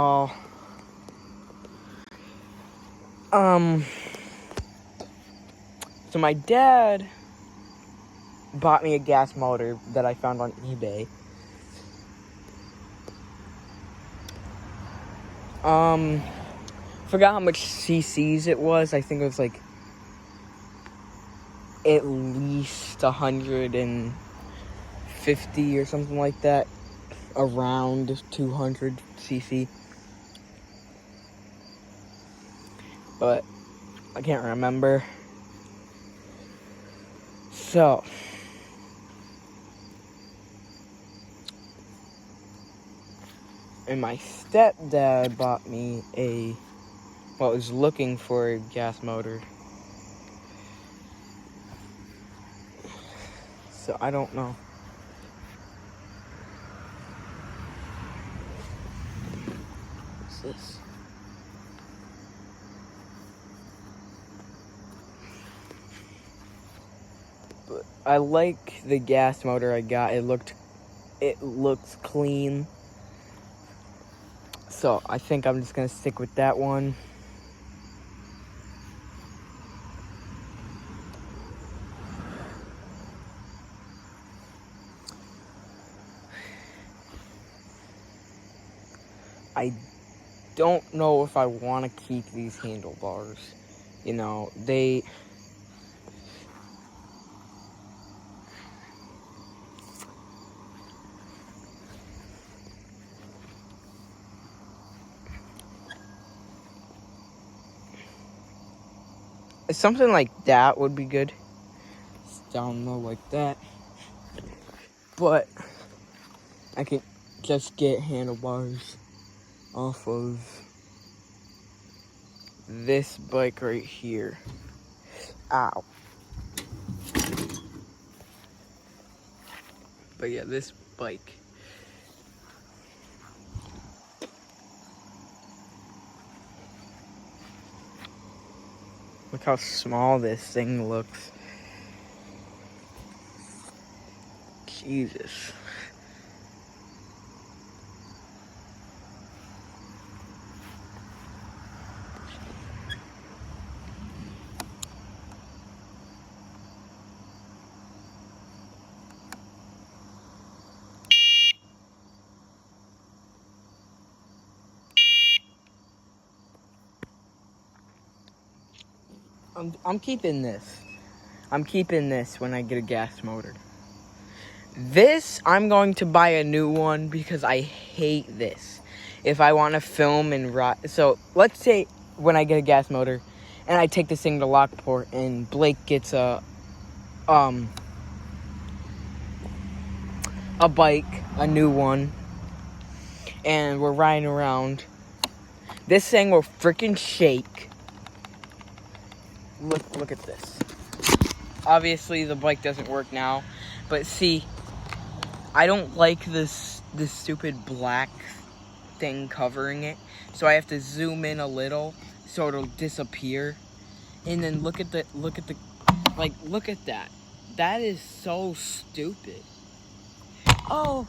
Oh. So my dad bought me a gas motor that I found on eBay. Forgot how much cc's it was. I think it was like at least 150 or something like that. Around 200 cc. But I can't remember. So and my stepdad bought me was looking for a gas motor. So I don't know. What's this? But I like the gas motor I got. It looks clean. So I think I'm just gonna stick with that one. I don't know if I want to keep these handlebars. You know, something like that would be good. It's down low like that. But I can just get handlebars off of this bike right here. Ow. But yeah, this bike. Look how small this thing looks. Jesus. I'm keeping this. I'm keeping this when I get a gas motor. This, I'm going to buy a new one because I hate this. If I want to film and ride. So, let's say when I get a gas motor and I take this thing to Lockport and Blake gets a bike, a new one, and we're riding around. This thing will freaking shake. Look at this. Obviously, the bike doesn't work now, but see, I don't like this stupid black thing covering it, so I have to zoom in a little so it'll disappear. And then look at that. Look at that. That is so stupid. Oh,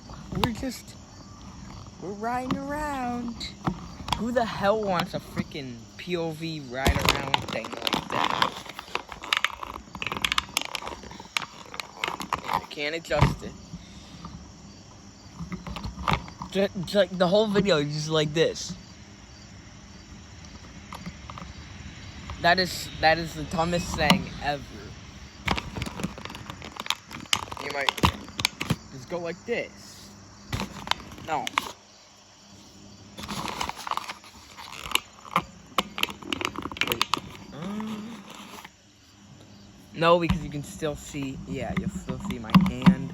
we're riding around. Who the hell wants a freaking POV ride around thing like that? I can't adjust it. Just like the whole video is just like this. That is the dumbest thing ever. You might just go like this. No. Wait. No, because you can still see. Yeah, you'll still see my hand.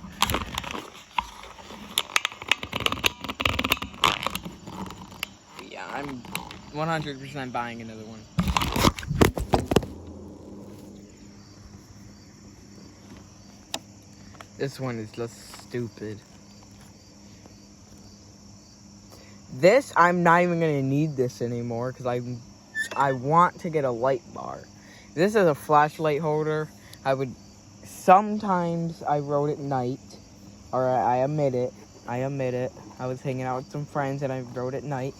Yeah, I'm 100% buying another one. This one is just stupid. This, I'm not even gonna need this anymore because I want to get a light bar. This is a flashlight holder. Sometimes I rode at night. Or I admit it. I was hanging out with some friends and I rode at night.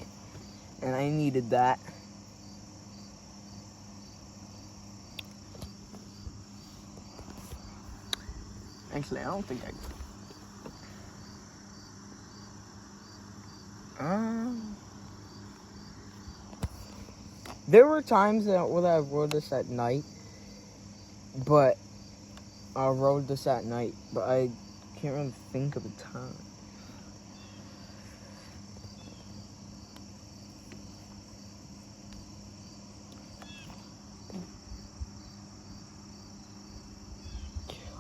and I needed that. Actually, I don't think there were times that I rode this at night, but I can't really think of a time.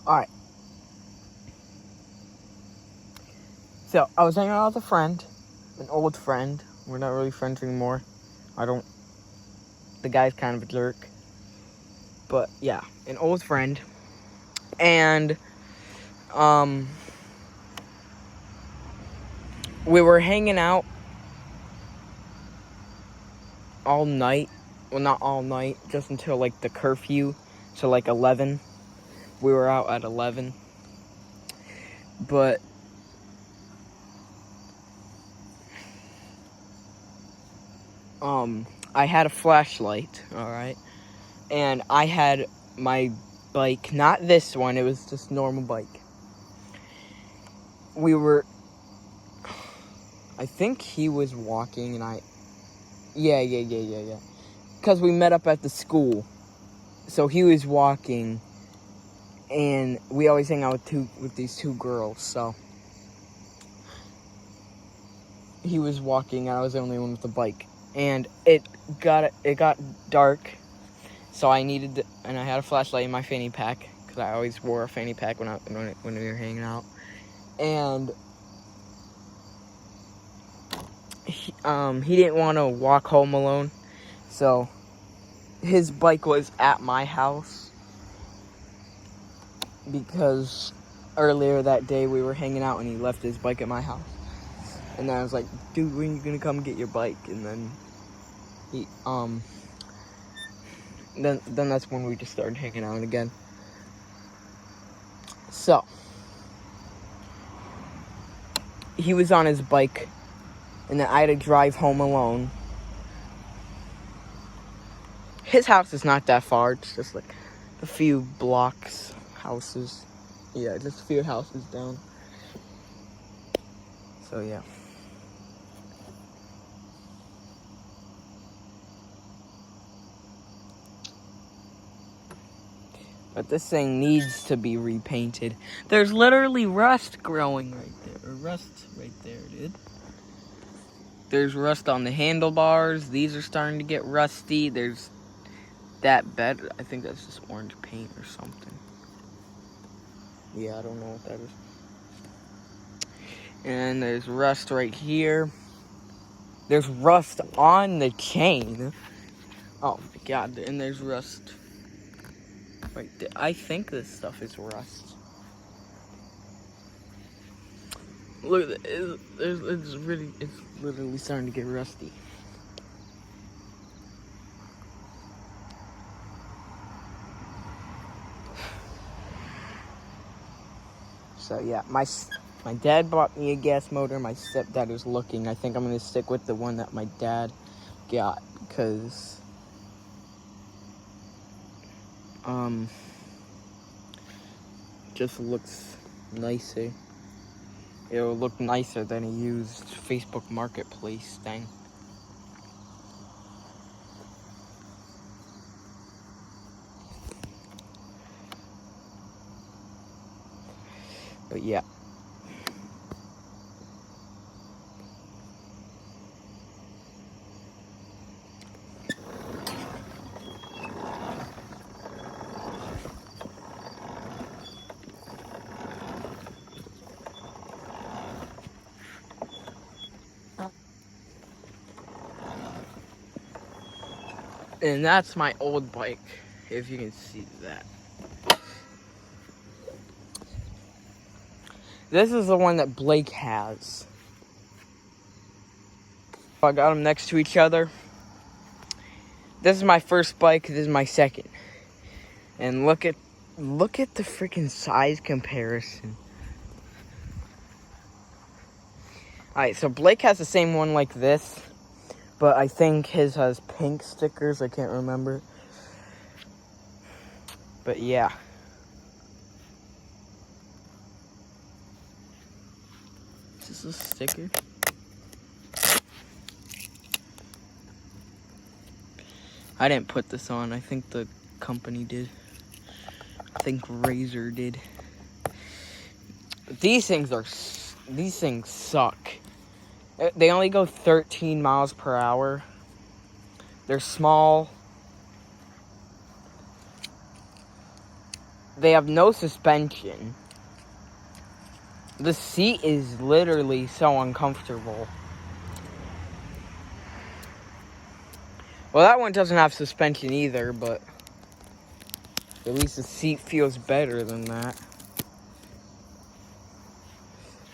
Alright. So, I was hanging out with a friend, an old friend. We're not really friends anymore. The guy's kind of a jerk. But, yeah, an old friend. And, we were hanging out all night. Well, not all night, just until, like, the curfew. So, like, 11. We were out at 11. But I had a flashlight, alright? And I had my bike, not this one, it was just normal bike. I think he was walking and yeah. Because we met up at the school. So he was walking, and we always hang out with these two girls, so he was walking and I was the only one with the bike. And it got dark, so I had a flashlight in my fanny pack, because I always wore a fanny pack when we were hanging out. And he didn't want to walk home alone, so his bike was at my house, because earlier that day we were hanging out and he left his bike at my house. And then I was like, dude, when are you gonna come get your bike? And then then that's when we just started hanging out again. So he was on his bike, and then I had to drive home alone. His house is not that far, it's just like a few blocks, houses. Yeah, just a few houses down. So yeah. But this thing needs to be repainted. There's literally rust growing right there. Or rust right there, dude. There's rust on the handlebars. These are starting to get rusty. There's that bed. I think that's just orange paint or something. Yeah, I don't know what that is. And there's rust right here. There's rust on the chain. Oh my god, and there's rust right there. I think this stuff is rust. Look at it. It's literally starting to get rusty. So yeah, my dad bought me a gas motor. My stepdad is looking. I think I'm gonna stick with the one that my dad got, because just looks nicer. It'll look nicer than a used Facebook Marketplace thing. But yeah. And that's my old bike, if you can see that. This is the one that Blake has. I got them next to each other. This is my first bike, this is my second. And look at the freaking size comparison. Alright, so Blake has the same one like this, But I think his has pink stickers. I can't remember. But yeah. Is this a sticker? I didn't put this on. I think the company did. I think Razer did. These things suck. They only go 13 miles per hour. They're small. They have no suspension. The seat is literally so uncomfortable. Well, that one doesn't have suspension either, but at least the seat feels better than that.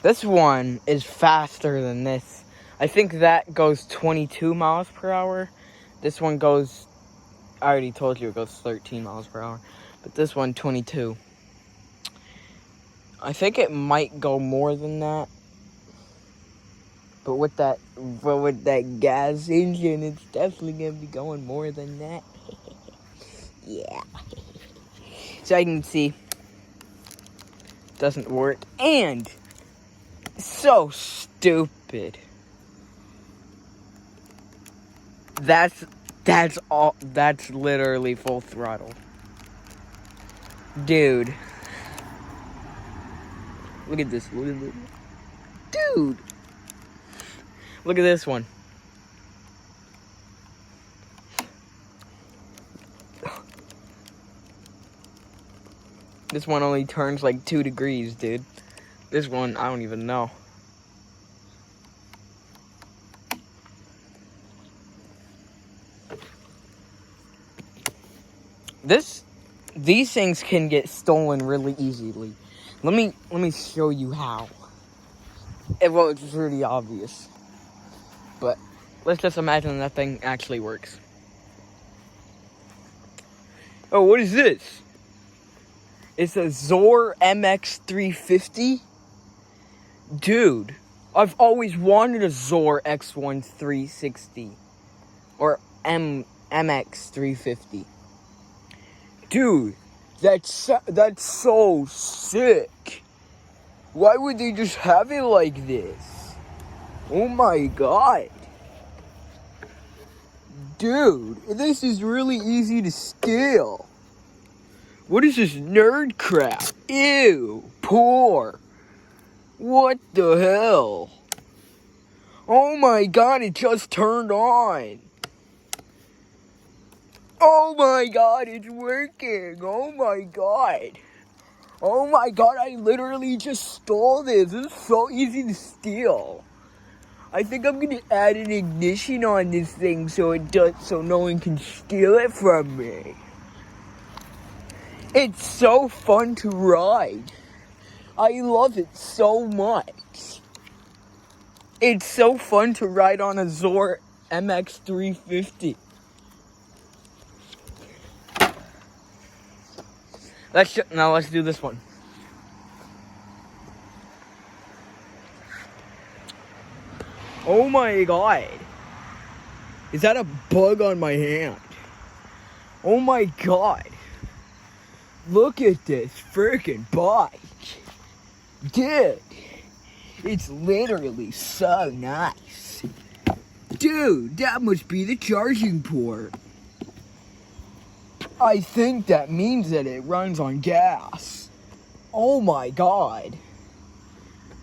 This one is faster than this. I think that goes 22 miles per hour. This one goes, I already told you it goes 13 miles per hour. But this one, 22. I think it might go more than that. But with that gas engine, it's definitely going to be going more than that. Yeah. So I can see, it doesn't work. And, so stupid. That's literally full throttle. Dude. Look at this. Dude. Look at this one. This one only turns like 2 degrees, dude. This one, I don't even know. These things can get stolen really easily. Let me show you how. Well, it's really obvious. But let's just imagine that thing actually works. Oh, what is this? It's a Zohr MX350? Dude, I've always wanted a Zohr X1 360. Or MX350. Dude, that's so sick. Why would they just have it like this? Oh my god. Dude, this is really easy to steal. What is this nerd crap? Ew, poor. What the hell? Oh my god, it just turned on. Oh my god, it's working. Oh my god. Oh my god, I literally just stole this. This is so easy to steal. I think I'm gonna add an ignition on this thing so no one can steal it from me. It's so fun to ride. I love it so much. It's so fun to ride on a Zohr MX350. Let's do this one. Oh my god. Is that a bug on my hand? Oh my god. Look at this freaking bike. Dude. It's literally so nice. Dude, that must be the charging port. I think that means that it runs on gas. Oh my god.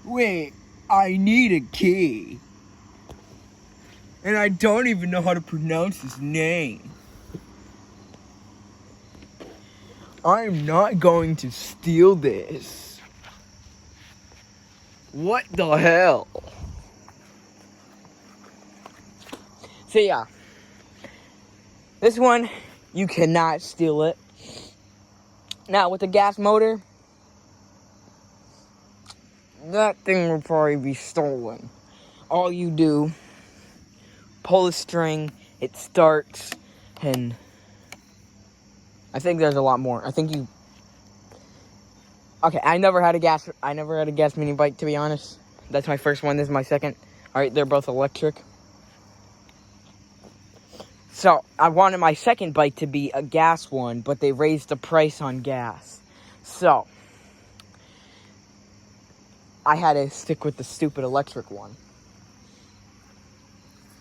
Wait, I need a key. And I don't even know how to pronounce his name. I'm not going to steal this. What the hell? So yeah. This one, you cannot steal it. Now with the gas motor, that thing will probably be stolen. All you do, pull the string, it starts, and I think there's a lot more. Okay, I never had a gas mini bike, to be honest. That's my first one, this is my second. Alright, they're both electric. So I wanted my second bike to be a gas one, but they raised the price on gas. So I had to stick with the stupid electric one.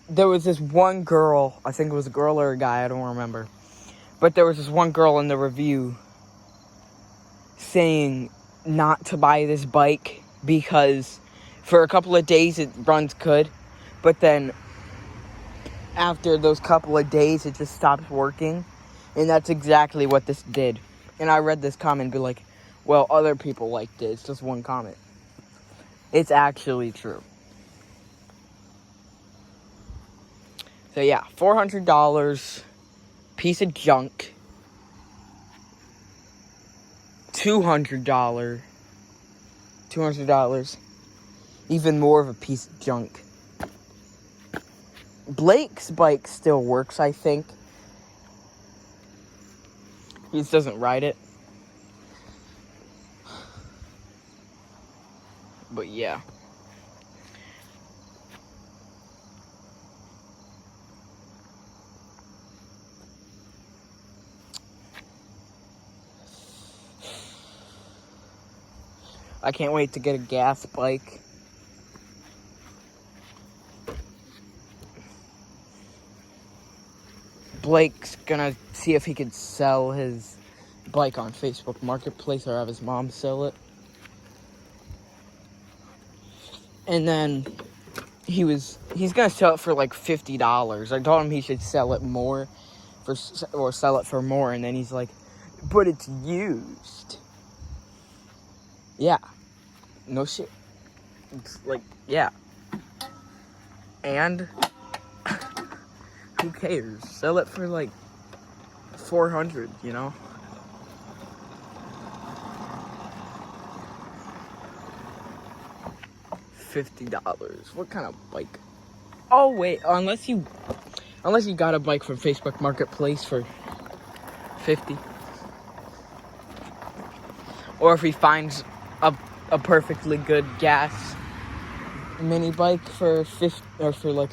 There was this one girl, I think it was a girl or a guy, I don't remember. But there was this one girl in the review saying not to buy this bike because for a couple of days it runs good, but then after those couple of days it just stops working. And that's exactly what this did. And I read this comment and be like, well, other people liked it. It's just one comment. It's actually true. So yeah, $400, piece of junk. $200, even more of a piece of junk. Blake's bike still works, I think. He just doesn't ride it. But yeah. I can't wait to get a gas bike. Blake's gonna see if he could sell his bike on Facebook Marketplace or have his mom sell it. And then he's gonna sell it for like $50. I told him he should sell it more or sell it for more, and then he's like, but it's used. Yeah. No shit. It's like, yeah. And who cares? Sell it for like $400, you know? $50. What kind of bike? Oh wait, unless you got a bike from Facebook Marketplace for $50. Or if he finds a perfectly good gas mini bike for $50 or for like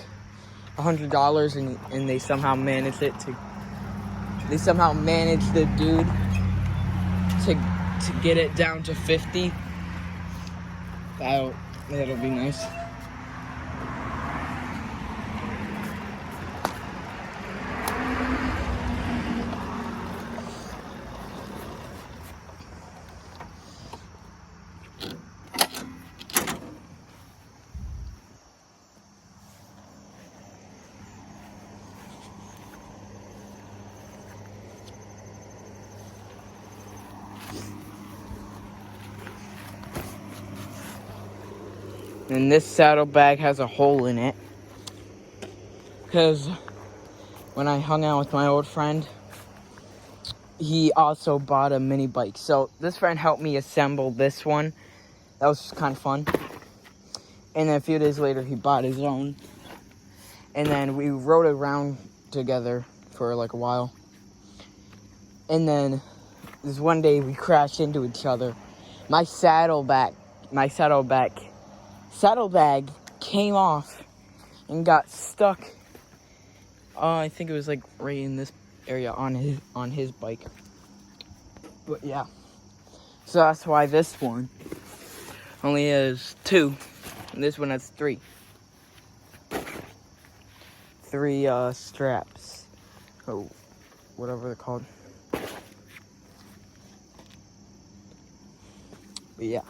$100, and they somehow manage the dude to get it down to $50. That'll be nice. And this saddlebag has a hole in it because when I hung out with my old friend, he also bought a mini bike. So this friend helped me assemble this one. That was just kind of fun. And then a few days later, he bought his own. And then we rode around together for like a while. And then this one day we crashed into each other. My saddlebag came off and got stuck. I think it was like right in this area on his bike. But yeah, so that's why this one only has 2, and this one has 3. 3 straps, or whatever they're called. But yeah.